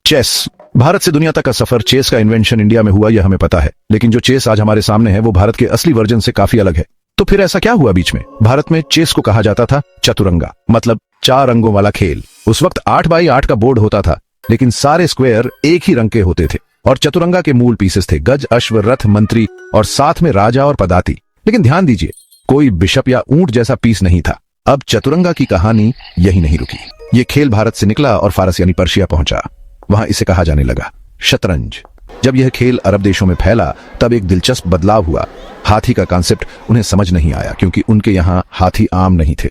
Chess. Bharat से दुनिया तक का सफर चेस का इन्वेंशन इंडिया में हुआ, यह हमें पता है, लेकिन जो चेस आज हमारे सामने है वो भारत के असली वर्जन से काफी अलग है। तो फिर ऐसा क्या हुआ बीच में? भारत में चेस को कहा जाता था चतुरंगा, मतलब 4 अंगों वाला खेल। उस वक्त 8x8 का बोर्ड होता था, लेकिन सारे स्क्वायर एक ही रंग के होते थे। और चतुरंगा के मूल पीसेस थे गज, अश्व, रथ, मंत्री और साथ में राजा और पदाती। लेकिन ध्यान दीजिए, कोई बिशप या ऊंट जैसा पीस नहीं था। अब चतुरंगा की कहानी यही नहीं रुकी। ये खेल भारत से निकला और फारस यानी पर्शिया पहुंचा। वहां इसे कहा जाने लगा शतरंज। जब यह खेल अरब देशों में फैला तब एक दिलचस्प बदलाव हुआ। हाथी का कॉन्सेप्ट उन्हें समझ नहीं आया, क्योंकि उनके यहाँ हाथी आम नहीं थे।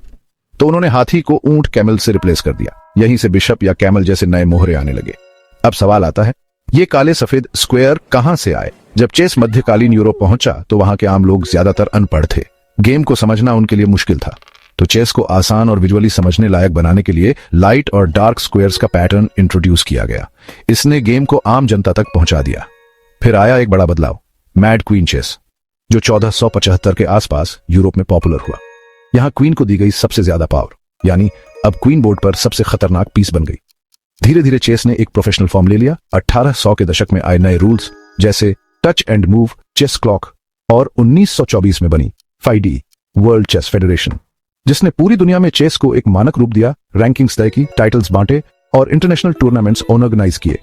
तो उन्होंने हाथी को ऊंट, कैमल से रिप्लेस कर दिया। यहीं से बिशप या कैमल जैसे नए मोहरे आने लगे। अब सवाल आता है, ये काले सफेद स्क्वायर कहां से आए? जब चेस मध्यकालीन यूरोप पहुंचा तो वहां के आम लोग ज्यादातर अनपढ़ थे। गेम को समझना उनके लिए मुश्किल था। तो चेस को आसान और विजुअली समझने लायक बनाने के लिए लाइट और डार्क स्क्वायर्स का पैटर्न इंट्रोड्यूस किया गया। इसने गेम को आम जनता तक पहुंचा दिया। फिर आया एक बड़ा बदलाव, मैड क्वीन चेस, जो 1475 के आसपास यूरोप में पॉपुलर हुआ। यहां क्वीन को दी गई सबसे ज्यादा पावर, यानी अब क्वीन बोर्ड पर सबसे खतरनाक पीस बन गई। धीरे धीरे चेस ने एक प्रोफेशनल फॉर्म ले लिया। 1800 के दशक में आए नए रूल्स, जैसे touch and move chess clock, और 1924 में बनी FIDE वर्ल्ड चेस फेडरेशन, जिसने पूरी दुनिया में चेस को एक मानक रूप दिया, रैंकिंग्स तय की, टाइटल्स बांटे और इंटरनेशनल टूर्नामेंट्स ऑर्गेनाइज किए।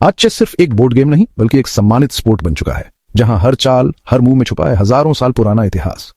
आज चेस सिर्फ एक बोर्ड गेम नहीं, बल्कि एक सम्मानित स्पोर्ट बन चुका है, जहां हर चाल, हर मूव में छुपा है हजारों साल पुराना इतिहास।